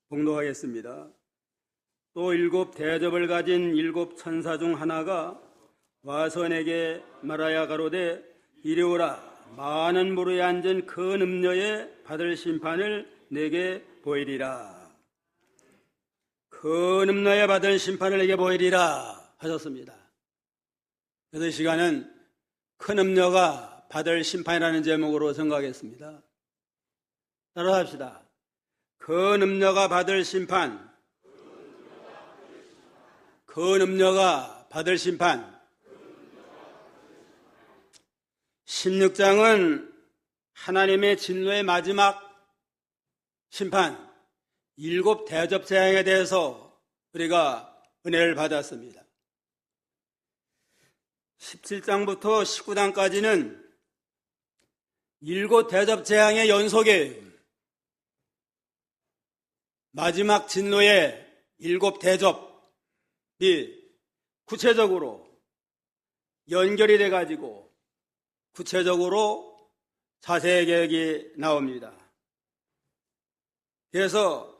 봉독하겠습니다. 또 일곱 대접을 가진 일곱 천사 중 하나가 와서 내게 말하여 가로되 이리 오라. 많은 무리에 앉은 큰 음녀에 받을 심판을 내게 보이리라. 큰 음녀에 받을 심판을 내게 보이리라 하셨습니다. 그래서 이 시간은 큰 음녀가 받을 심판이라는 제목으로 생각하겠습니다. 따라 합시다. 큰 음녀가 받을 심판. 큰 음녀가 받을 심판. 16장은 하나님의 진노의 마지막 심판, 일곱 대접 재앙에 대해서 우리가 은혜를 받았습니다. 17장부터 19장까지는 일곱 대접 재앙의 연속이에요. 마지막 진노의 일곱 대접이 구체적으로 연결이 돼가지고 구체적으로 자세히 계획이 나옵니다. 그래서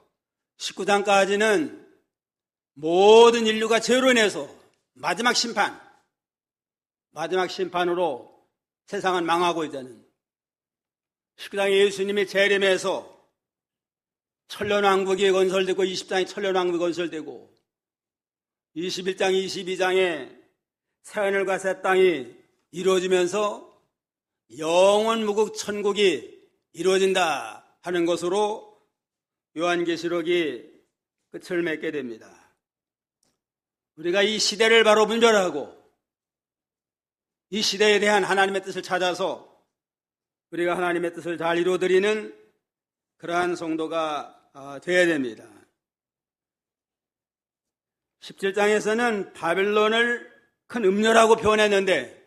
19장까지는 모든 인류가 죄로 인해서 마지막 심판으로 세상은 망하고 있다는 19장에 예수님이 재림해서 천년왕국이 건설되고 20장에 천년왕국이 건설되고 21장, 22장에 새하늘과 새 땅이 이루어지면서 영원무국 천국이 이루어진다 하는 것으로 요한계시록이 끝을 맺게 됩니다. 우리가 이 시대를 바로 분별하고 이 시대에 대한 하나님의 뜻을 찾아서 우리가 하나님의 뜻을 잘 이루어드리는 그러한 성도가 되어야 됩니다. 17장에서는 바벨론을 큰 음녀라고 표현했는데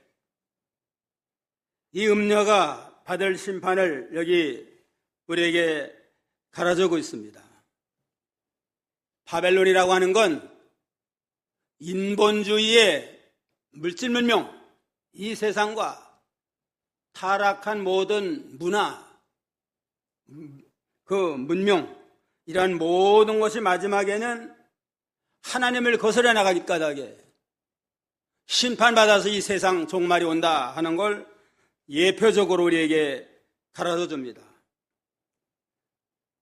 이 음녀가 받을 심판을 여기 우리에게 가르쳐주고 있습니다. 바벨론이라고 하는 건 인본주의의 물질 문명, 이 세상과 타락한 모든 문화, 그 문명, 이런 모든 것이 마지막에는 하나님을 거스려 나가기 까닭에 심판받아서 이 세상 종말이 온다 하는 걸 예표적으로 우리에게 가르쳐 줍니다.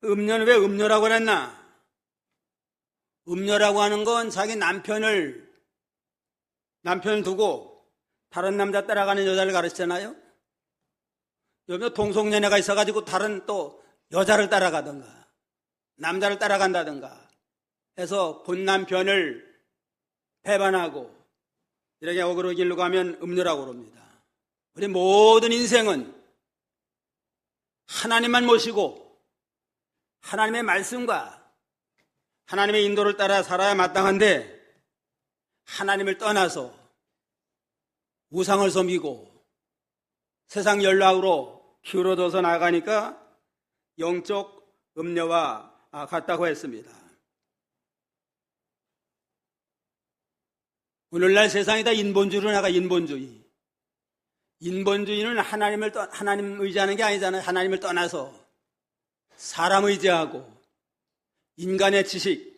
음녀는 왜 음녀라고 했나? 음녀라고 하는 건 자기 남편을 두고 다른 남자 따라가는 여자를 가르치잖아요. 여기 동성연애가 있어가지고 다른 또 여자를 따라가든가 남자를 따라간다든가 해서 본 남편을 배반하고 이렇게 어그로 길로 가면 음녀라고 그럽니다. 우리 모든 인생은 하나님만 모시고 하나님의 말씀과 하나님의 인도를 따라 살아야 마땅한데 하나님을 떠나서 우상을 섬기고 세상 연락으로 기울어져서 나가니까 영적 음녀와 같다고 했습니다. 오늘날 세상이 다 인본주의로 나가. 인본주의는 하나님 의지하는 게 아니잖아요. 하나님을 떠나서 사람 의지하고 인간의 지식,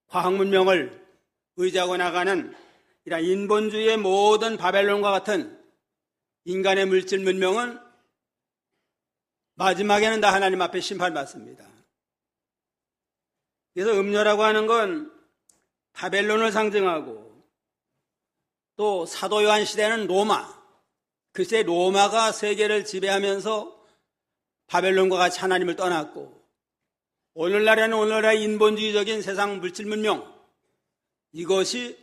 과학 문명을 의지하고 나가는 이런 인본주의의 모든 바벨론과 같은 인간의 물질 문명은 마지막에는 다 하나님 앞에 심판받습니다. 그래서 음녀라고 하는 건 바벨론을 상징하고 또 사도 요한 시대는 로마, 글쎄 로마가 세계를 지배하면서 바벨론과 같이 하나님을 떠났고 오늘날에는 오늘날의 인본주의적인 세상 물질 문명, 이것이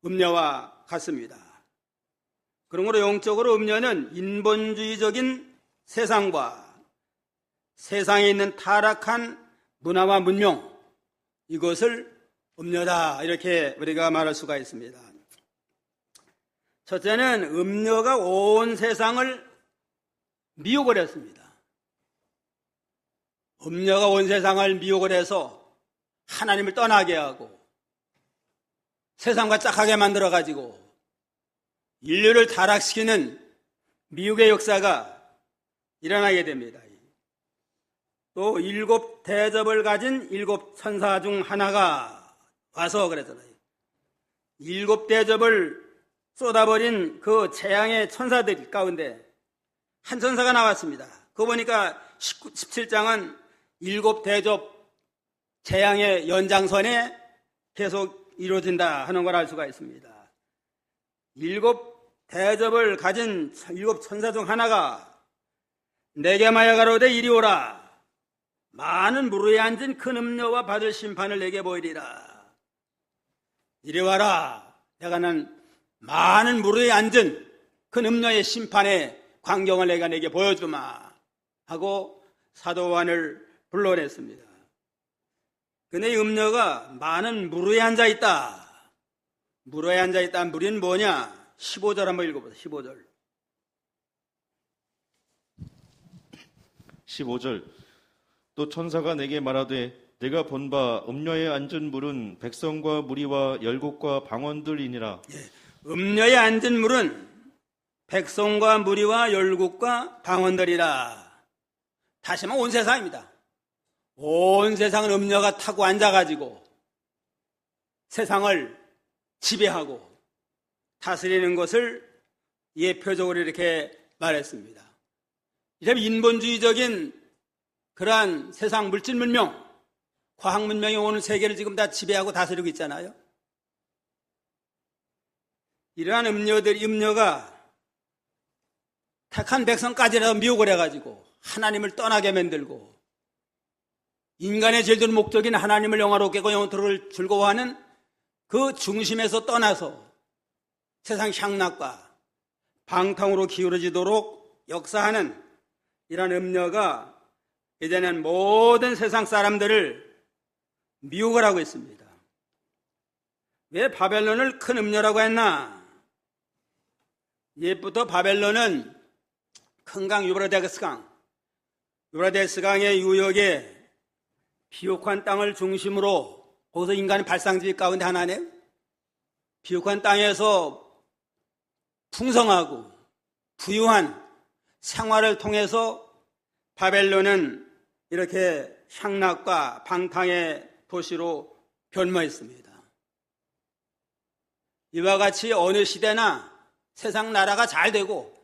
음녀와 같습니다. 그러므로 영적으로 음녀는 인본주의적인 세상과 세상에 있는 타락한 문화와 문명, 이것을 음녀다 이렇게 우리가 말할 수가 있습니다. 첫째는 음녀가 온 세상을 미혹을 했습니다. 음녀가 온 세상을 미혹을 해서 하나님을 떠나게 하고 세상과 짝하게 만들어가지고 인류를 타락시키는 미혹의 역사가 일어나게 됩니다. 또 7대접을 가진 7천사 중 하나가 와서 그랬잖아요. 7대접을 쏟아버린 그 재앙의 천사들 가운데 한 천사가 나왔습니다. 그거 보니까 17장은 7대접 재앙의 연장선에 계속 이루어진다 하는 걸 알 수가 있습니다. 7대접을 가진 7천사 중 하나가 내게 말하여 가로되 이리 오라. 많은 무르에 앉은 큰 음녀와 받을 심판을 내게 보이리라. 이리 와라. 내가 난 많은 무르에 앉은 큰 음녀의 심판의 광경을 내게 보여주마 하고 사도 요한을 불러냈습니다. 근데 이 음녀가 많은 무르에 앉아있다. 무르에 앉아있다. 무리는 뭐냐? 15절 한번 읽어보세요. 15절. 15절. 또 천사가 내게 말하되 내가 본 바 음녀에 앉은 물은 백성과 무리와 열국과 방언들이니라. 음녀에 앉은 물은 백성과 무리와 열국과 방언들이라. 다시 말하면 온 세상입니다. 온 세상은 음녀가 타고 앉아가지고 세상을 지배하고 다스리는 것을 예표적으로 이렇게 말했습니다. 이처럼 인본주의적인 그러한 세상 물질 문명, 과학 문명이 오늘 세계를 지금 다 지배하고 다스리고 있잖아요. 이러한 음녀가 택한 백성까지라도 미혹을 해가지고 하나님을 떠나게 만들고 인간의 제일 좋은 목적인 하나님을 영화롭게 하고 영혼들을 즐거워하는 그 중심에서 떠나서 세상 향락과 방탕으로 기울어지도록 역사하는 이러한 음녀가 이제는 모든 세상 사람들을 미혹을 하고 있습니다. 왜 바벨론을 큰 음녀라고 했나? 옛부터 바벨론은 큰 강 유브라데스 강의 유역에 비옥한 땅을 중심으로 거기서 인간의 발상지휘 가운데 하나네요. 비옥한 땅에서 풍성하고 부유한 생활을 통해서 바벨론은 이렇게 향락과 방탕의 도시로 변모했습니다. 이와 같이 어느 시대나 세상 나라가 잘 되고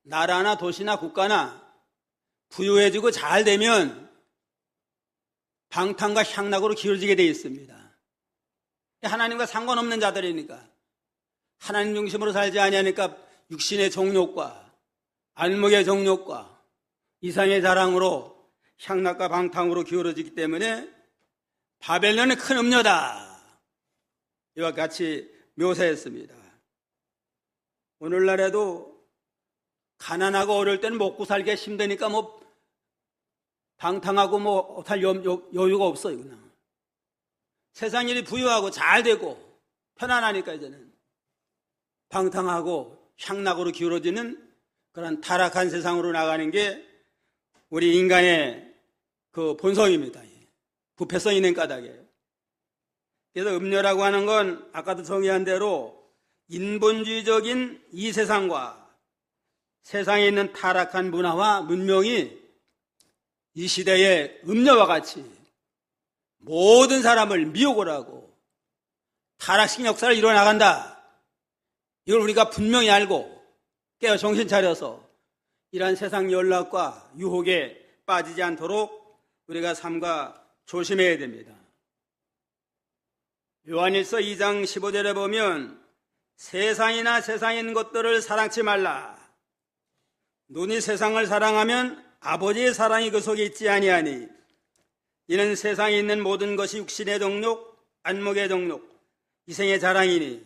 나라나 도시나 국가나 부유해지고 잘 되면 방탕과 향락으로 기울어지게 되어 있습니다. 하나님과 상관없는 자들이니까 하나님 중심으로 살지 아니하니까 육신의 정욕과 안목의 정욕과 이상의 자랑으로 향락과 방탕으로 기울어지기 때문에 바벨론은 큰 음녀다. 이와 같이 묘사했습니다. 오늘날에도 가난하고 어려울 때는 먹고 살기가 힘드니까 방탕하고 살 여유가 없어요. 그냥. 세상 일이 부유하고 잘 되고 편안하니까 이제는 방탕하고 향락으로 기울어지는 그런 타락한 세상으로 나가는 게 우리 인간의 그 본성입니다. 부패성 있는 까닭이에요. 그래서 음녀라고 하는 건 아까도 정의한 대로 인본주의적인 이 세상과 세상에 있는 타락한 문화와 문명이 이 시대의 음녀와 같이 모든 사람을 미혹을 하고 타락시킨 역사를 이뤄나간다. 이걸 우리가 분명히 알고 깨어 정신 차려서 이러한 세상 연락과 유혹에 빠지지 않도록 우리가 삼가 조심해야 됩니다. 요한일서 2장 15절에 보면 세상이나 세상에 있는 것들을 사랑치 말라. 눈이 세상을 사랑하면 아버지의 사랑이 그 속에 있지 아니하니 이는 세상에 있는 모든 것이 육신의 정욕, 안목의 정욕, 이생의 자랑이니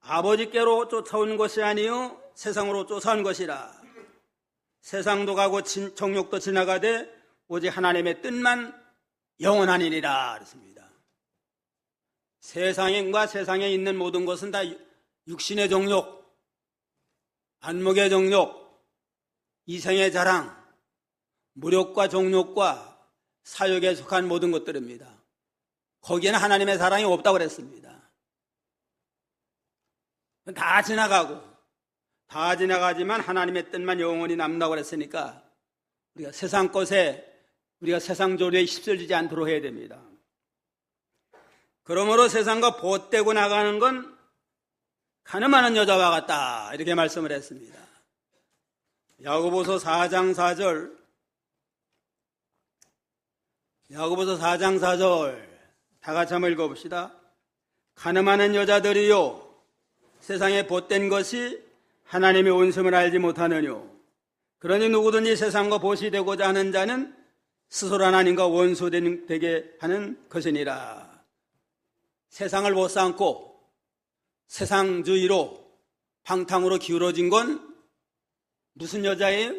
아버지께로 쫓아온 것이 아니요 세상으로 쫓아온 것이라. 세상도 가고 정욕도 지나가되 오직 하나님의 뜻만 영원하니라 그랬습니다. 세상과 세상에 있는 모든 것은 다 육신의 정욕, 안목의 정욕, 이생의 자랑, 무력과 정욕과 사욕에 속한 모든 것들입니다. 거기에는 하나님의 사랑이 없다고 그랬습니다. 다 지나가지만 하나님의 뜻만 영원히 남는다고 그랬으니까 우리가 세상 것에 우리가 세상 조류에 휩쓸리지 않도록 해야 됩니다. 그러므로 세상과 보떼고 나가는 건 가늠하는 여자와 같다, 이렇게 말씀을 했습니다. 야고보서 4장 4절, 야고보서 4장 4절 다 같이 한번 읽어봅시다. 가늠하는 여자들이요, 세상에 보탠 것이 하나님의 온심을 알지 못하느뇨. 그러니 누구든지 세상과 보시 되고자 하는 자는 스스로 하나님과 원수되게 하는 것이니라. 세상을 못 삼고 세상주의로 방탕으로 기울어진 건 무슨 여자예요?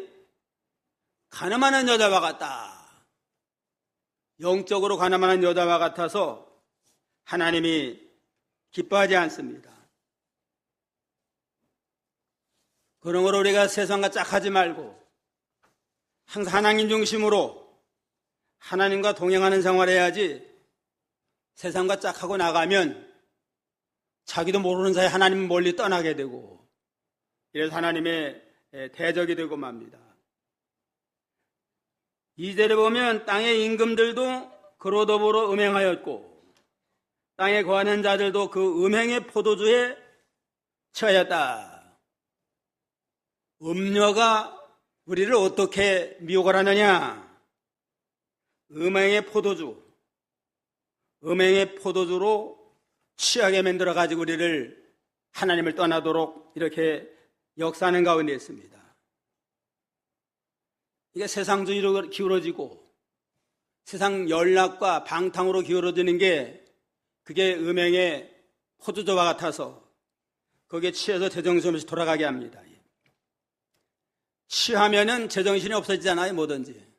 가늠하는 여자와 같다. 영적으로 가늠하는 여자와 같아서 하나님이 기뻐하지 않습니다. 그러므로 우리가 세상과 짝하지 말고 항상 하나님 중심으로 하나님과 동행하는 생활해야지, 세상과 짝하고 나가면 자기도 모르는 사이에 하나님 멀리 떠나게 되고, 이래서 하나님의 대적이 되고 맙니다. 2절에 보면 땅의 임금들도 그로 더불어 음행하였고 땅에 거하는 자들도 그 음행의 포도주에 처하였다. 음녀가 우리를 어떻게 미혹을 하느냐? 음행의 포도주로 취하게 만들어 가지고 우리를 하나님을 떠나도록 이렇게 역사하는 가운데 있습니다. 이게 세상주의로 기울어지고 세상 연락과 방탕으로 기울어지는 게, 그게 음행의 포도주와 같아서 거기에 취해서 제정신 없이 돌아가게 합니다. 취하면은 제정신이 없어지잖아요, 뭐든지.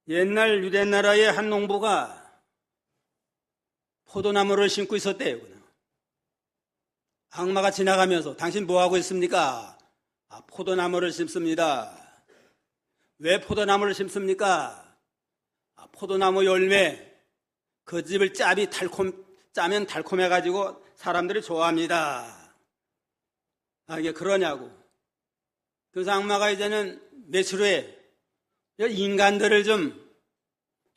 옛날 유대 나라의 한 농부가 포도나무를 심고 있었대요. 악마가 지나가면서 당신 뭐 하고 있습니까? 포도나무를 심습니다. 왜 포도나무를 심습니까? 포도나무 열매, 그 집을 짜면 달콤해가지고 사람들이 좋아합니다. 이게 그러냐고. 그래서 악마가 이제는 며칠 후에 인간들을 좀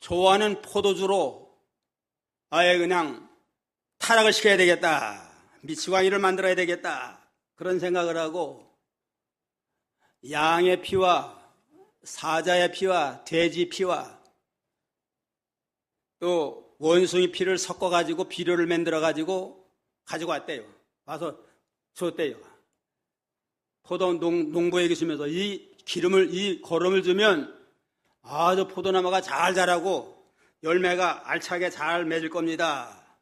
좋아하는 포도주로 아예 그냥 타락을 시켜야 되겠다, 미치광이를 만들어야 되겠다, 그런 생각을 하고 양의 피와 사자의 피와 돼지 피와 또 원숭이 피를 섞어가지고 비료를 만들어가지고 가지고 왔대요. 와서 줬대요. 포도 농부에게 주면서 이 거름을 주면 아주 포도나무가 잘 자라고 열매가 알차게 잘 맺을 겁니다.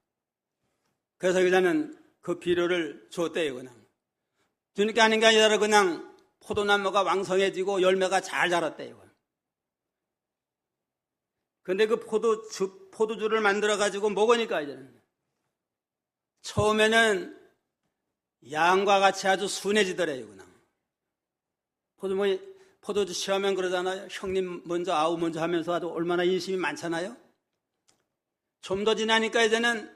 그래서 그자는 그 비료를 줬대요. 그냥 주니까 하는 게 아니라 그냥 포도나무가 왕성해지고 열매가 잘 자랐대요. 근데 그 포도주를 만들어가지고 먹으니까 이제는 처음에는 양과 같이 아주 순해지더래요. 그냥 포도주 취하면 그러잖아요. 형님 먼저, 아우 먼저 하면서 아주 얼마나 인심이 많잖아요. 좀 더 지나니까 이제는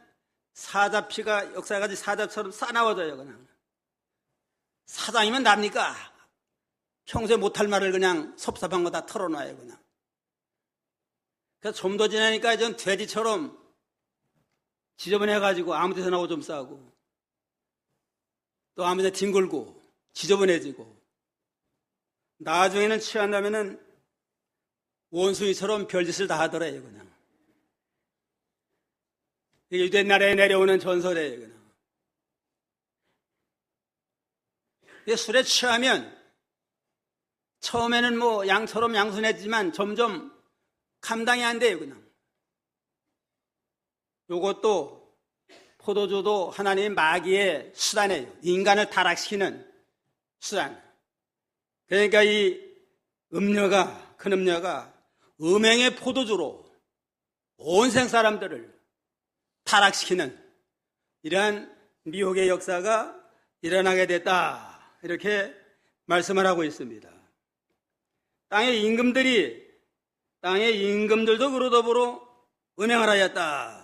사자피가 역사가지 사자처럼 싸나워져요. 그냥 사장이면 납니까? 평소에 못할 말을 그냥 섭섭한 거 다 털어놔요. 그냥. 그래서 좀 더 지나니까 이제는 돼지처럼 지저분해가지고 아무 데서나 오줌 싸고 또 아무 데나 뒹굴고 지저분해지고, 나중에는 취한다면은 원숭이처럼 별짓을 다 하더래요. 그냥. 이게 유대 나라에 내려오는 전설이에요. 그냥. 이게 술에 취하면 처음에는 뭐 양처럼 양순했지만 점점 감당이 안 돼요. 그냥. 요것도 포도주도 하나님의 마귀의 수단이에요. 인간을 타락시키는 수단. 그러니까 큰 음녀가 음행의 포도주로 온 생 사람들을 타락시키는 이러한 미혹의 역사가 일어나게 됐다, 이렇게 말씀을 하고 있습니다. 땅의 임금들도 그로 더불어 음행을 하였다.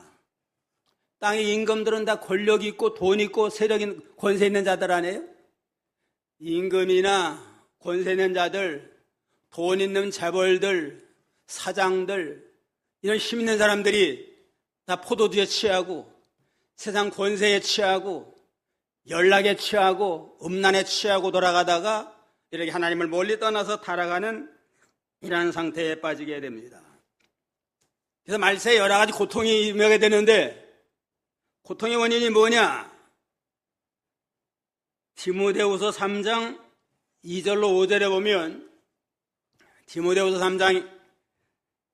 땅의 임금들은 다 권력 있고 돈 있고 세력 있는, 권세 있는 자들 아니에요? 임금이나 권세 있는 자들, 돈 있는 재벌들, 사장들, 이런 힘 있는 사람들이 다 포도주에 취하고 세상 권세에 취하고 연락에 취하고 음란에 취하고 돌아가다가 이렇게 하나님을 멀리 떠나서 타락하는 이러한 상태에 빠지게 됩니다. 그래서 말세에 여러 가지 고통이 임하게 되는데 고통의 원인이 뭐냐? 디모데후서 3장 2절로 5절에 보면 디모데후서 3장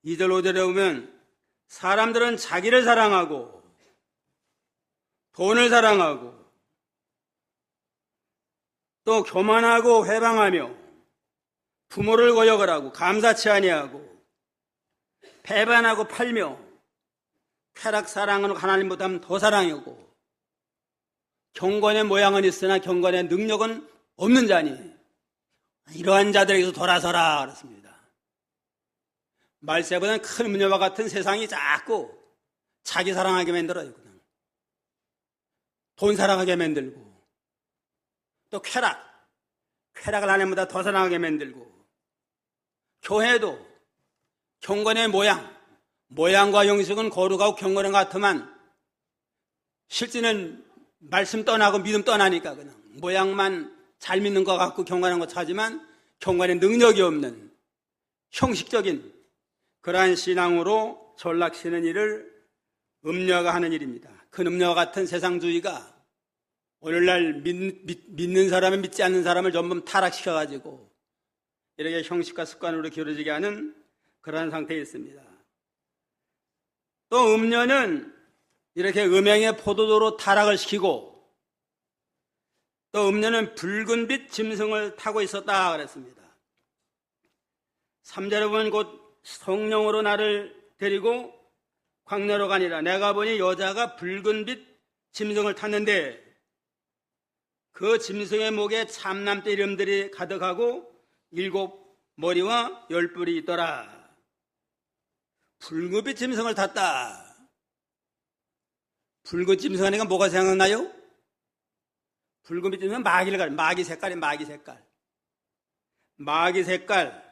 2절 5절에 보면 사람들은 자기를 사랑하고 돈을 사랑하고 또 교만하고 회방하며 부모를 거역을 하고 감사치 아니하고 배반하고 팔며 쾌락 사랑은 하나님보다 더 사랑하고 경건의 모양은 있으나 경건의 능력은 없는 자니 이러한 자들에게서 돌아서라 그랬습니다. 말세보다는 큰 음녀와 같은 세상이 자꾸 자기 사랑하게 만들어요. 그냥. 돈 사랑하게 만들고 또 쾌락을 하나님보다 더 사랑하게 만들고 교회도 경건의 모양과 형식은 거룩하고 경건한 것 같지만 실제는 말씀 떠나고 믿음 떠나니까 그냥 모양만 잘 믿는 것 같고 경건한 것 하지만 경건의 능력이 없는 형식적인 그러한 신앙으로 전락시는 일을 음녀가 하는 일입니다. 큰 음녀와 같은 세상주의가 오늘날 믿는 사람을 믿지 않는 사람을 전부 타락시켜가지고 이렇게 형식과 습관으로 기울어지게 하는 그러한 상태에 있습니다. 또 음녀는 이렇게 음행의 포도주로 타락을 시키고 또 음녀는 붉은 빛 짐승을 타고 있었다 그랬습니다. 3절에 보면 곧 성령으로 나를 데리고 광야로 가니라. 내가 보니 여자가 붉은 빛 짐승을 탔는데 그 짐승의 목에 참남대 이름들이 가득하고 7 머리와 10뿔이 있더라. 붉은 빛 짐승을 탔다. 붉은 짐승 하니까 뭐가 생각나요? 붉은 빛 짐승은 마귀를 가려. 마귀 색깔이 마귀 색깔. 마귀 색깔.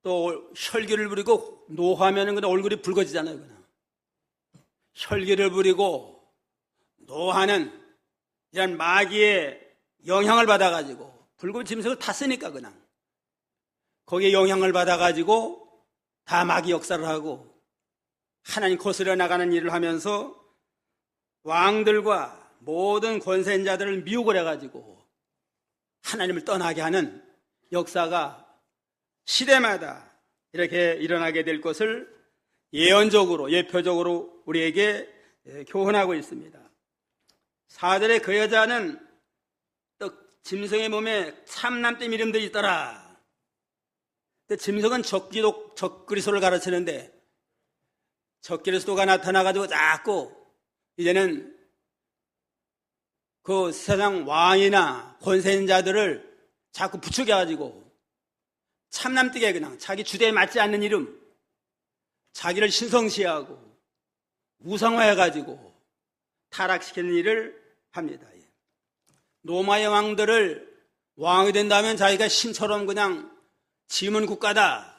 또 혈기를 부리고 노하면은 그냥 얼굴이 붉어지잖아요. 그냥. 혈기를 부리고 노하는 이런 마귀의 영향을 받아가지고 붉은 짐승을 탔으니까 그냥 거기에 영향을 받아가지고 다 마귀 역사를 하고 하나님 거스려 나가는 일을 하면서 왕들과 모든 권세자들을 미혹을 해가지고 하나님을 떠나게 하는 역사가 시대마다 이렇게 일어나게 될 것을 예언적으로 예표적으로 우리에게 교훈하고 있습니다. 4절에 그 여자는 또 짐승의 몸에 참남된 이름들이 있더라. 근데 짐승은 적그리스도를 가르치는데 적그리스도가 나타나가지고 자꾸 이제는 그 세상 왕이나 권세자들을 자꾸 부추겨가지고 참남되게 그냥 자기 주제에 맞지 않는 이름, 자기를 신성시하고 우상화해가지고 타락시키는 일을 합니다. 로마의 왕들을 왕이 된다면 자기가 신처럼 그냥 지문 국가다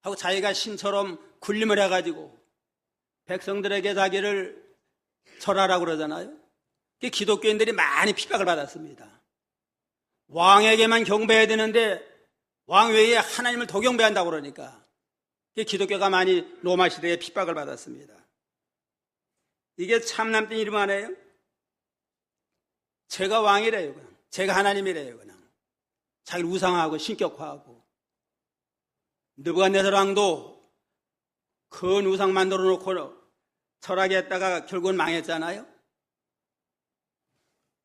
하고 자기가 신처럼 군림을 해가지고 백성들에게 자기를 절하라고 그러잖아요. 기독교인들이 많이 핍박을 받았습니다. 왕에게만 경배해야 되는데 왕 외에 하나님을 더 경배한다고 그러니까 기독교가 많이 로마 시대에 핍박을 받았습니다. 이게 참남된 이름 아니에요? 제가 왕이래요. 그냥. 제가 하나님이래요. 그냥. 자기를 우상화하고 신격화하고. 느부갓네살 왕도 큰 우상 만들어 놓고 절하게 했다가 결국은 망했잖아요.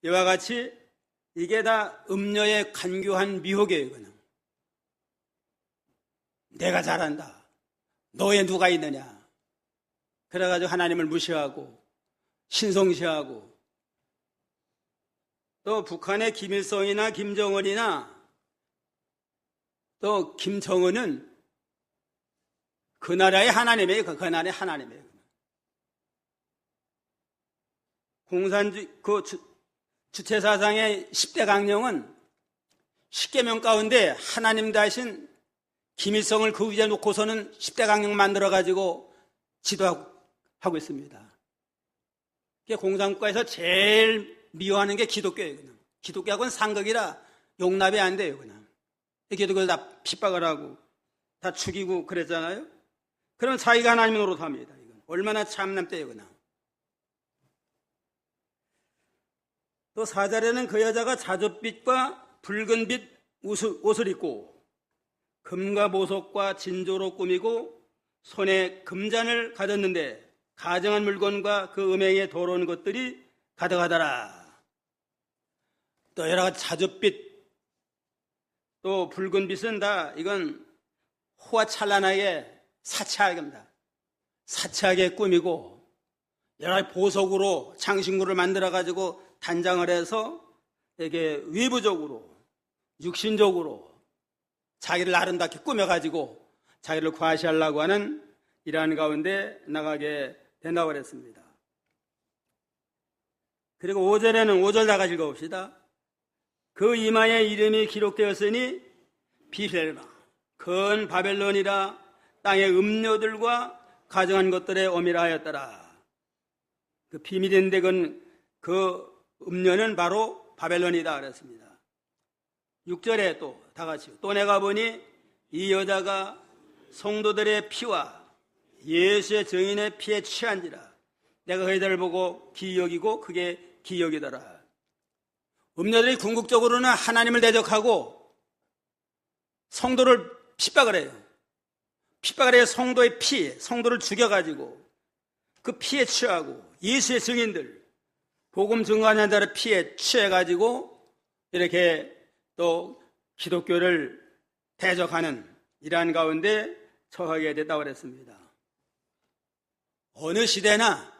이와 같이 이게 다 음녀의 간교한 미혹이에요. 그냥. 내가 잘한다. 너에 누가 있느냐. 그래가지고 하나님을 무시하고 신성시하고 또 북한의 김일성이나 김정은이나 또 김정은은 그 나라의 하나님이에요. 그 나라의 하나님이에요. 공산주의, 주체사상의 10대 강령은 십계명 가운데 하나님 대신 김일성을 그 위에 놓고서는 10대 강령 만들어가지고 지도하고 있습니다. 공산국가에서 제일 미워하는 게 기독교예요. 그냥. 기독교하고는 상극이라 용납이 안 돼요. 그냥. 기독교를 다 핍박을 하고 다 죽이고 그랬잖아요. 그럼 자기가 하나님을 노릇합니다. 이건. 얼마나 참남 때요. 그냥. 또 4절에는 그 여자가 자줏빛과 붉은빛 옷을 입고 금과 보석과 진조로 꾸미고 손에 금잔을 가졌는데 가정한 물건과 그 음행에 더러운 것들이 가득하더라. 또 여러 가지 자줏빛 또 붉은빛은 다 이건 호화찬란하게 사치하게입니다. 사치하게 꾸미고 여러 가지 보석으로 장신구를 만들어 가지고 단장을 해서 이게 외부적으로 육신적으로 자기를 아름답게 꾸며가지고 자기를 과시하려고 하는 이러한 가운데 나가게 된다고 그랬습니다. 그리고 5절에는 5절 다 같이 읽어봅시다. 그 이마에 이름이 기록되었으니 비벨마 큰 바벨론이라 땅의 음료들과 가정한 것들의 어미라 하였더라. 그 비밀인데 그 음료는 바로 바벨론이다 그랬습니다. 6절에 또 다 같이 또 내가 보니 이 여자가 성도들의 피와 예수의 증인의 피에 취한지라 내가 그들을 보고 기여기고 그게 기여기더라. 음녀들이 궁극적으로는 하나님을 대적하고 성도를 핍박을 해요. 핍박을 해서 성도의 피, 성도를 죽여가지고 그 피에 취하고 예수의 증인들 복음 증거하는 자를 피에 취해가지고 이렇게 또 기독교를 대적하는 이러한 가운데 처하게 됐다고 그랬습니다. 어느 시대나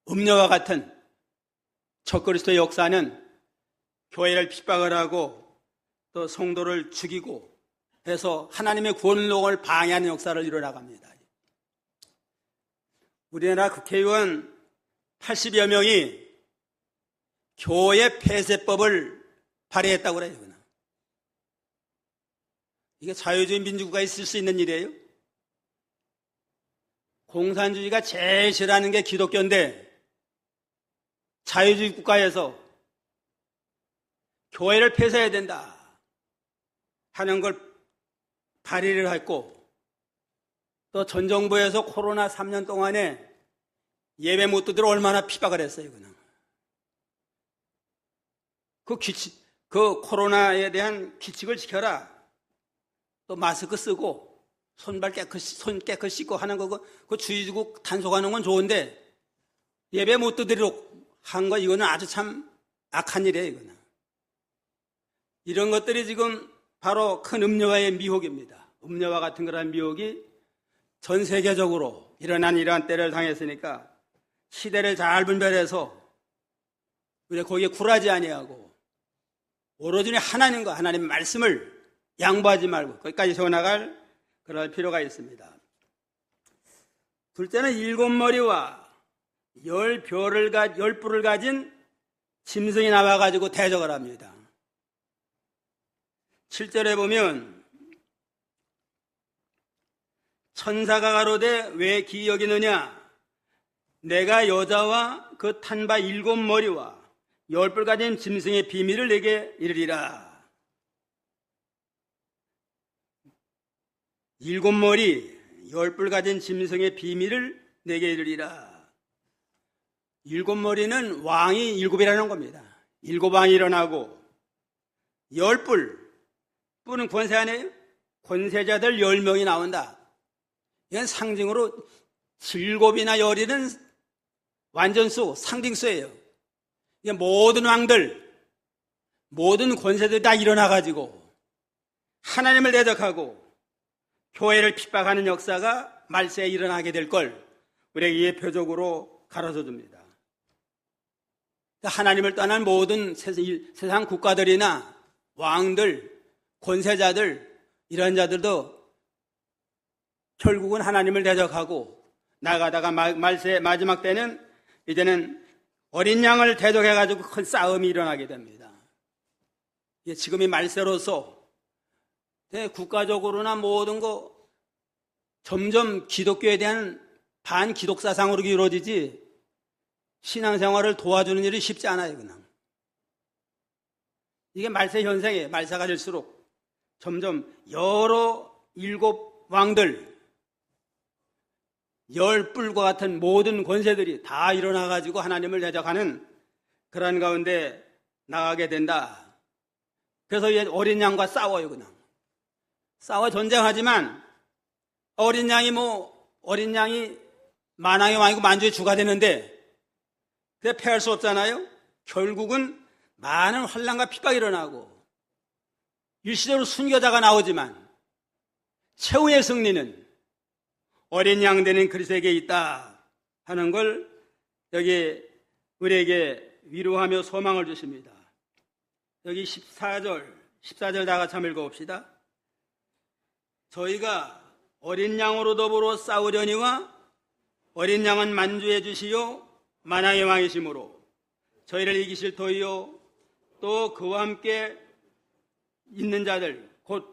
음녀와 같은 적그리스도의 역사는 교회를 핍박을 하고 또 성도를 죽이고 해서 하나님의 구원론을 방해하는 역사를 이뤄나갑니다. 우리나라 국회의원 80여 명이 교회 폐쇄법을 발의했다고 그래요. 이게 자유주의 민주국가에 있을 수 있는 일이에요? 공산주의가 제일 싫어하는 게 기독교인데 자유주의 국가에서 교회를 폐쇄해야 된다 하는 걸 발의를 했고 또 전 정부에서 코로나 3년 동안에 예배 못드들 얼마나 핍박을 했어요. 그냥. 그 코로나에 대한 규칙을 지켜라. 또 마스크 쓰고 손 깨끗이 씻고 하는 거 그 주의주고 단속하는 건 좋은데 예배 못 드리도록 한 거 이거는 아주 참 악한 일이에요. 이거는. 이런 것들이 지금 바로 큰 음녀와의 미혹입니다. 음녀와 같은 그런 미혹이 전 세계적으로 일어난 이러한 때를 당했으니까 시대를 잘 분별해서 우리가 거기에 굴하지 아니하고 오로지 하나님과 하나님 말씀을 양보하지 말고 거기까지 세워나갈 그럴 필요가 있습니다. 둘째는 7머리와 10뿔을 가진 짐승이 나와가지고 대적을 합니다. 7절에 보면 천사가 가로되 왜 기이 여기느냐 내가 여자와 그 탄 바 7머리와 10뿔 가진 짐승의 비밀을 내게 이르리라. 7머리 10뿔 가진 짐승의 비밀을 내게 이르리라. 7머리는 왕이 7이라는 겁니다. 7왕이 일어나고 10뿔 뿔은 권세 아니에요? 권세자들 10명이 나온다. 이건 상징으로 7이나 10이는 완전수, 상징수예요. 이게 모든 왕들, 모든 권세들이 다 일어나가지고 하나님을 대적하고 교회를 핍박하는 역사가 말세에 일어나게 될 걸 우리에게 예표적으로 가르쳐 줍니다. 하나님을 떠난 모든 세상 국가들이나 왕들, 권세자들 이런 자들도 결국은 하나님을 대적하고 나가다가 말세 마지막 때는 이제는 어린 양을 대적해가지고 큰 싸움이 일어나게 됩니다. 이게 지금의 말세로서 국가적으로나 모든 거 점점 기독교에 대한 반기독 사상으로 이루어지지 신앙생활을 도와주는 일이 쉽지 않아요. 그냥 이게 말세 현상이에요. 말세가 될수록 점점 여러 일곱 왕들, 열 뿔과 같은 모든 권세들이 다 일어나가지고 하나님을 대적하는 그런 가운데 나가게 된다. 그래서 이 어린 양과 싸워요. 그냥 싸워 전쟁하지만 어린 양이 만왕의 왕이고 만주의 주가 되는데 그게 패할 수 없잖아요. 결국은 많은 환난과 핍박이 일어나고 일시적으로 순교자가 나오지만 최후의 승리는 어린 양 되는 그리스도에게 있다 하는 걸 여기 우리에게 위로하며 소망을 주십니다. 여기 14절 다 같이 한번 읽어봅시다. 저희가 어린 양으로 더불어 싸우려니와 어린 양은 만주해 주시오 만왕의 왕이시므로 저희를 이기실 터이요 또 그와 함께 있는 자들 곧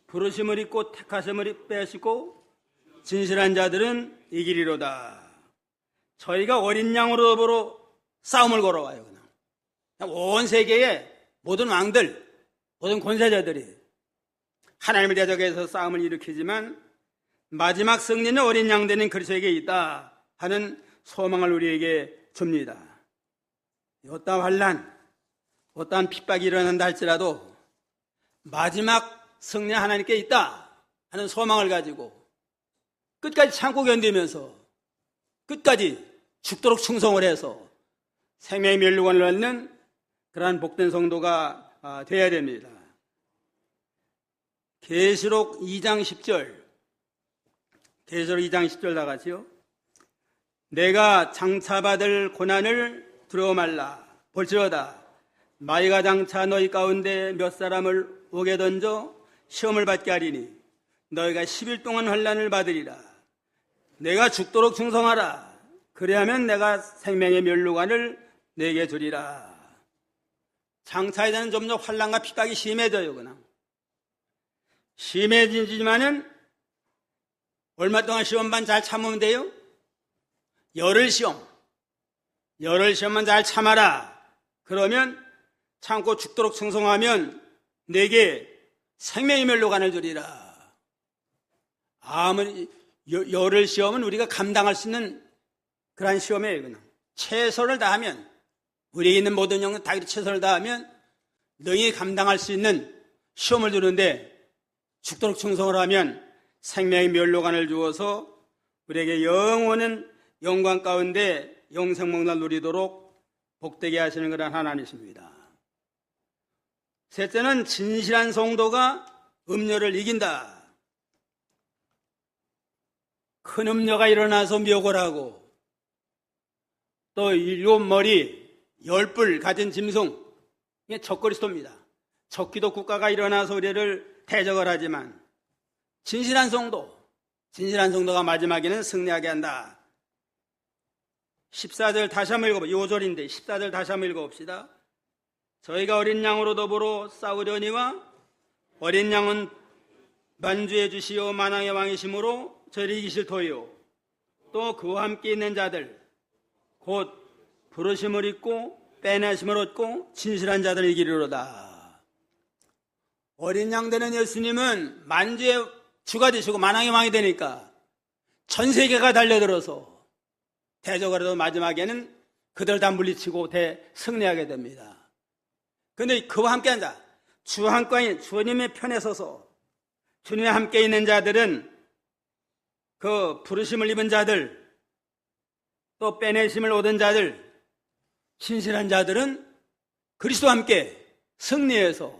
부르심을 입고 택하심을 빼시고 진실한 자들은 이기리로다. 저희가 어린 양으로 더불어 싸움을 걸어와요. 그냥 온 세계의 모든 왕들, 모든 권세자들이 하나님을 대적해서 싸움을 일으키지만 마지막 승리는 어린 양 되는 그리스도에게 있다 하는 소망을 우리에게 줍니다. 어떠한 환난, 어떠한 핍박이 일어난다 할지라도 마지막 승리 하나님께 있다 하는 소망을 가지고 끝까지 참고 견디면서 끝까지 죽도록 충성을 해서 생명의 멸류관을 얻는 그러한 복된 성도가 되어야 됩니다. 계시록 2장 10절 계시록 2장 10절 다 같이요. 내가 장차받을 고난을 두려워 말라. 볼지어다 마귀가 장차 너희 가운데 몇 사람을 옥에 던져 시험을 받게 하리니 너희가 10일 동안 환난을 받으리라. 내가 죽도록 충성하라. 그래야면 내가 생명의 멸류관을 내게 주리라. 장차에 대한 점점 환난과 핍박이 심해져요. 그냥 심해지지만은 얼마 동안 시험만 잘 참으면 돼요? 열흘 시험만 잘 참아라. 그러면 참고 죽도록 충성하면 내게 생명의 멸류관을 주리라. 아무리 열흘 시험은 우리가 감당할 수 있는 그러한 시험이에요. 그냥 최선을 다하면 우리에게 있는 모든 영혼 다 최선을 다하면 너희 감당할 수 있는 시험을 주는데 죽도록 충성을 하면 생명의 멸류관을 주어서 우리에게 영원한 영광 가운데 영생목날 누리도록 복되게 하시는 그런 하나님이십니다. 셋째는 진실한 성도가 음료를 이긴다. 큰 음료가 일어나서 묘걸 하고 또 일곱 머리 열 뿔 가진 짐승, 이게 적그리스도입니다. 적기도 국가가 일어나서 우리를 대적을 하지만 진실한 성도가 마지막에는 승리하게 한다. 14절 다시 한번 읽어봅시다. 5절인데 14절 다시 한번 읽어봅시다. 저희가 어린 양으로 더불어 싸우려니와 어린 양은 만주해 주시오 만왕의 왕이시므로 저희를 이기실 터이요 또 그와 함께 있는 자들 곧 부르심을 입고 빼내심을 얻고 진실한 자들을 이기리로다. 어린 양 되는 예수님은 만주의 주가 되시고 만왕의 왕이 되니까 전 세계가 달려들어서 대적을 해도 마지막에는 그들 다 물리치고 승리하게 됩니다. 그런데 그와 함께한 자, 주님의 편에 서서 주님과 함께 있는 자들은 그 부르심을 입은 자들, 또 빼내심을 얻은 자들, 신실한 자들은 그리스도와 함께 승리해서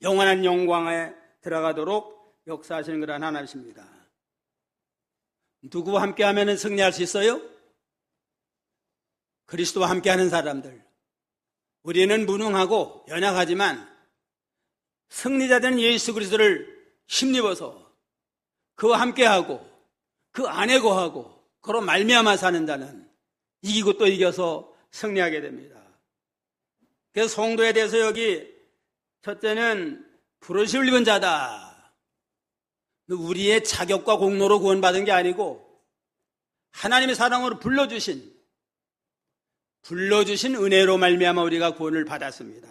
영원한 영광에 들어가도록 역사하시는 그런 하나님이십니다. 누구와 함께하면 승리할 수 있어요? 그리스도와 함께하는 사람들. 우리는 무능하고 연약하지만 승리자된 예수 그리스도를 힘입어서 그와 함께하고 그 안에 거하고 그로 말미암아 사는 자는 이기고 또 이겨서 승리하게 됩니다. 그래서 성도에 대해서 여기 첫째는 부르심을 입은 자다. 우리의 자격과 공로로 구원받은 게 아니고 하나님의 사랑으로 불러주신 은혜로 말미암아 우리가 구원을 받았습니다.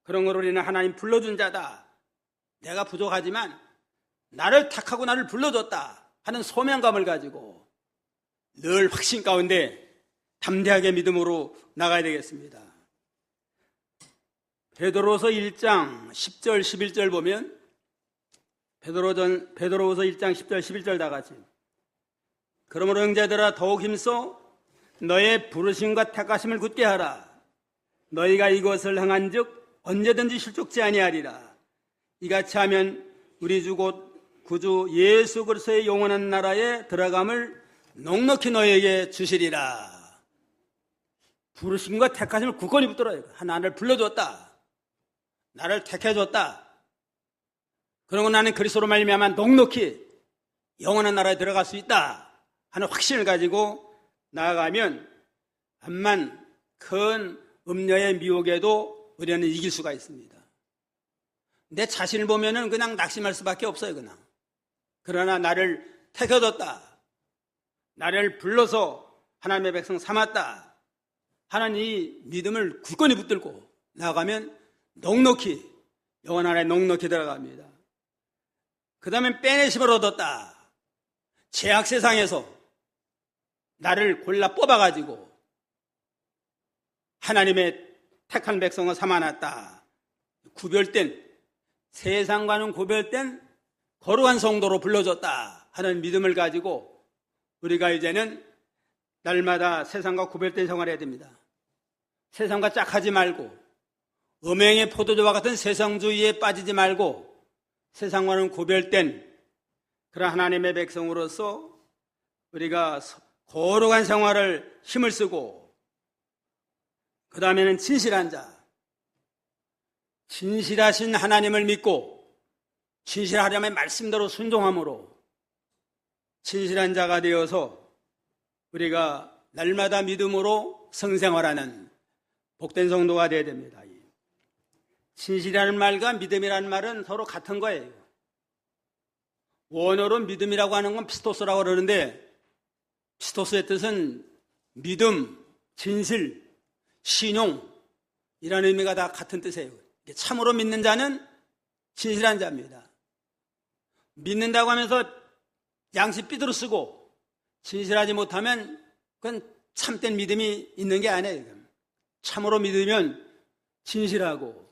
그런 걸 우리는 하나님 불러준 자다. 내가 부족하지만 나를 택하고 나를 불러줬다 하는 소명감을 가지고 늘 확신 가운데 담대하게 믿음으로 나가야 되겠습니다. 베드로서 1장 10절 11절 보면 베드로서 1장 10절 11절 다 같이 그러므로 형제들아 더욱 힘써 너의 부르심과 택하심을 굳게 하라. 너희가 이것을 행한즉 언제든지 실족지 아니하리라. 이같이 하면 우리 주 곧 구주 예수 그리스도의 영원한 나라에 들어감을 넉넉히 너희에게 주시리라. 부르심과 택하심을 굳건히 붙들어야 돼. 하나를 불러줬다. 나를 택해줬다. 그러고 나는 그리스도로 말미암아 넉넉히 영원한 나라에 들어갈 수 있다 하는 확신을 가지고 나아가면 암만 큰 음녀의 미혹에도 우리는 이길 수가 있습니다. 내 자신을 보면은 그냥 낙심할 수밖에 없어요, 그냥. 그러나 나를 택해줬다. 나를 불러서 하나님의 백성 삼았다 하는 이 믿음을 굳건히 붙들고 나아가면 넉넉히 영원한 나라에 넉넉히 들어갑니다. 그 다음에 빼내심을 얻었다. 죄악 세상에서 나를 골라 뽑아가지고 하나님의 택한 백성을 삼아놨다. 구별된, 세상과는 구별된 거룩한 성도로 불러줬다 하는 믿음을 가지고 우리가 이제는 날마다 세상과 구별된 생활을 해야 됩니다. 세상과 짝하지 말고 음행의 포도주와 같은 세상주의에 빠지지 말고 세상과는 구별된 그런 하나님의 백성으로서 우리가 거룩한 생활을 힘을 쓰고 그 다음에는 진실한 자, 진실하신 하나님을 믿고 진실하려면 말씀대로 순종함으로 진실한 자가 되어서 우리가 날마다 믿음으로 성생활하는 복된 성도가 되어야 됩니다. 진실이라는 말과 믿음이라는 말은 서로 같은 거예요. 원어로 믿음이라고 하는 건 피스토스라고 그러는데 피스토스의 뜻은 믿음, 진실, 신용 이라는 의미가 다 같은 뜻이에요. 참으로 믿는 자는 진실한 자입니다. 믿는다고 하면서 양심 삐뚤어 쓰고 진실하지 못하면 그건 참된 믿음이 있는 게 아니에요. 참으로 믿으면 진실하고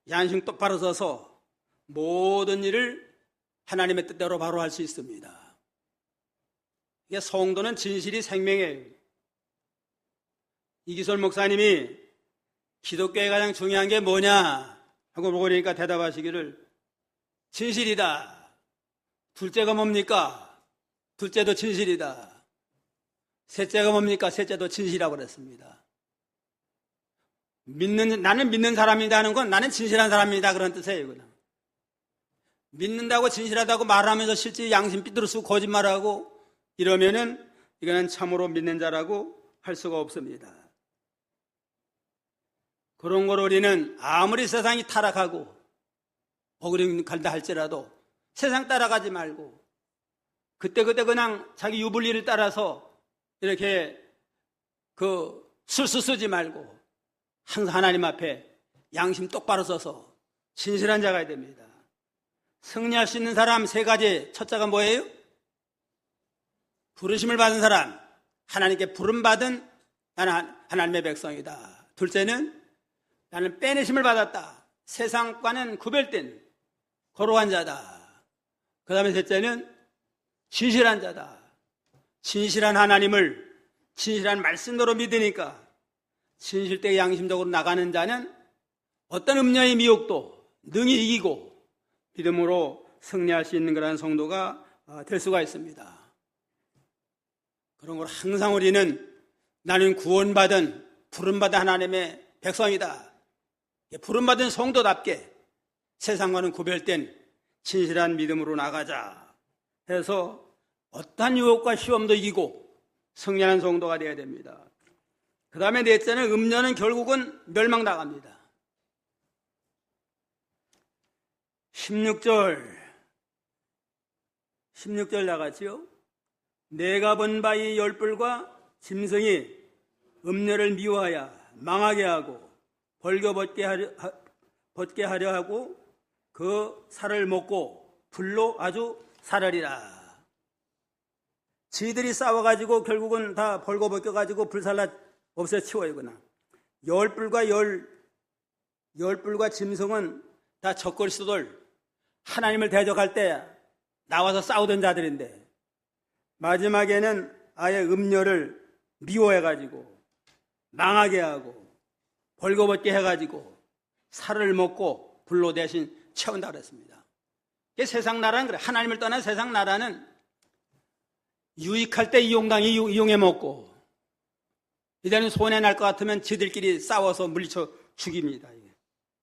양심 똑바로 서서 모든 일을 하나님의 뜻대로 바로 할 수 있습니다. 이게 성도는 진실이 생명이에요. 이기솔 목사님이 기독교에 가장 중요한 게 뭐냐 하고 물어보니까 대답하시기를 진실이다. 둘째가 뭡니까? 둘째도 진실이다. 셋째가 뭡니까? 셋째도 진실이라고 그랬습니다. 나는 믿는 사람이다 하는 건 나는 진실한 사람이다 그런 뜻이에요. 그냥. 믿는다고 진실하다고 말하면서 실제 양심 삐뚤어 쓰고 거짓말하고 이러면은 이거는 참으로 믿는 자라고 할 수가 없습니다. 그런 걸 우리는 아무리 세상이 타락하고 어그림 갈다 할지라도 세상 따라가지 말고 그때그때 그냥 자기 유불리를 따라서 이렇게 술수 쓰지 말고 항상 하나님 앞에 양심 똑바로 서서 진실한 자가 됩니다. 승리할 수 있는 사람 세 가지. 첫째가 뭐예요? 부르심을 받은 사람, 하나님께 부름받은 나는 하나님의 백성이다. 둘째는 나는 빼내심을 받았다. 세상과는 구별된 거룩한 자다. 그 다음에 셋째는 진실한 자다. 진실한 하나님을 진실한 말씀대로 믿으니까 진실되게 양심적으로 나가는 자는 어떤 음녀의 미혹도 능히 이기고 믿음으로 승리할 수 있는 그런 성도가 될 수가 있습니다. 그런 걸 항상 우리는 나는 구원받은 부름받은 하나님의 백성이다. 부름받은 성도답게 세상과는 구별된 진실한 믿음으로 나가자 해서 어떠한 유혹과 시험도 이기고 승리하는 성도가 되어야 됩니다. 그 다음에 넷째는 음녀는 결국은 멸망당합니다. 16절 나갔지요. 내가 본 바 이 열불과 짐승이 음녀를 미워하여 망하게 하고 벌거벗게 하려 하고 그 살을 먹고 불로 아주 살으리라. 지들이 싸워가지고 결국은 다 벌거벗겨가지고 불살라 없애치워요. 그냥 열불과 짐승은 다 적그리스도들, 하나님을 대적할 때 나와서 싸우던 자들인데 마지막에는 아예 음녀를 미워해가지고 망하게 하고 벌거벗게 해가지고 살을 먹고 불로 대신 채운다 그랬습니다. 이게 세상 나라는 그래. 하나님을 떠난 세상 나라는 유익할 때 이용해 먹고 이제는 손해 날 것 같으면 지들끼리 싸워서 물리쳐 죽입니다.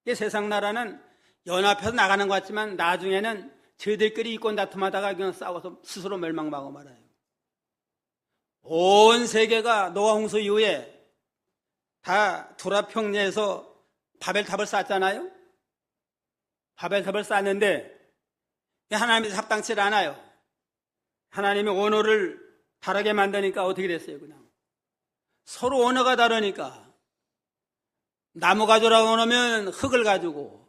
이게 세상 나라는 연합해서 나가는 것 같지만 나중에는 저희들끼리 이권 다툼하다가 그냥 싸워서 스스로 멸망하고 말아요. 온 세계가 노아 홍수 이후에 다 두라평야에서 바벨탑을 쌓았잖아요. 바벨탑을 쌓았는데 하나님이 합당치 않아요. 하나님이 언어를 다르게 만드니까 어떻게 됐어요? 그냥 서로 언어가 다르니까 나무 가져라고 그러면 흙을 가지고,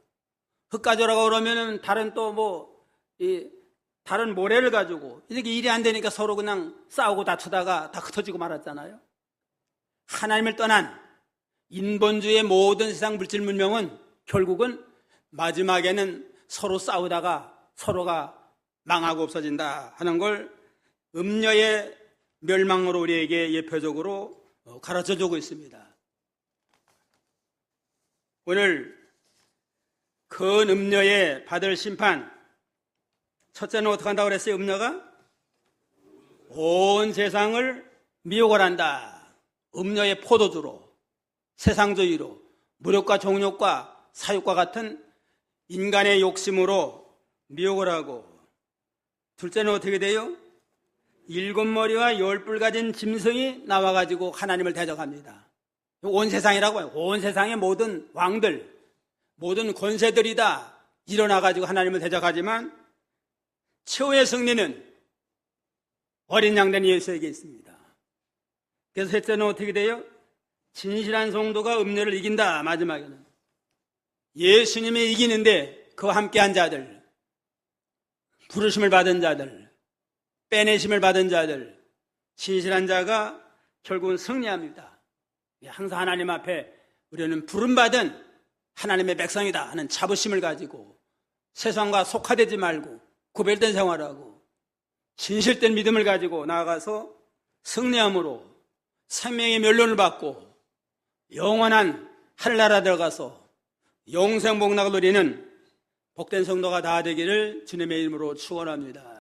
흙 가져라고 그러면 다른 또 다른 모래를 가지고, 이렇게 일이 안 되니까 서로 그냥 싸우고 다투다가 다 흩어지고 말았잖아요. 하나님을 떠난 인본주의의 모든 세상 물질 문명은 결국은 마지막에는 서로 싸우다가 서로가 망하고 없어진다 하는 걸 음녀의 멸망으로 우리에게 예표적으로 가르쳐주고 있습니다. 오늘 큰 음녀에 받을 심판, 첫째는 어떻게 한다고 그랬어요? 음녀가 온 세상을 미혹을 한다. 음녀의 포도주로, 세상주의로, 무력과 정욕과 사욕과 같은 인간의 욕심으로 미혹을 하고, 둘째는 어떻게 돼요? 7머리와 10뿔 가진 짐승이 나와가지고 하나님을 대적합니다. 온 세상이라고 해요. 온 세상의 모든 왕들, 모든 권세들이 다 일어나가지고 하나님을 대적하지만 최후의 승리는 어린 양된 예수에게 있습니다. 그래서 셋째는 어떻게 돼요? 진실한 성도가 음녀를 이긴다. 마지막에는 예수님이 이기는데 그와 함께한 자들, 부르심을 받은 자들, 빼내심을 받은 자들, 진실한 자가 결국은 승리합니다. 항상 하나님 앞에 우리는 부름받은 하나님의 백성이다 하는 자부심을 가지고 세상과 속화되지 말고 구별된 생활하고 진실된 믿음을 가지고 나아가서 승리함으로 생명의 멸론을 받고 영원한 하늘나라 들어가서 영생복락을 누리는 복된 성도가 다 되기를 주님의 이름으로 축원합니다.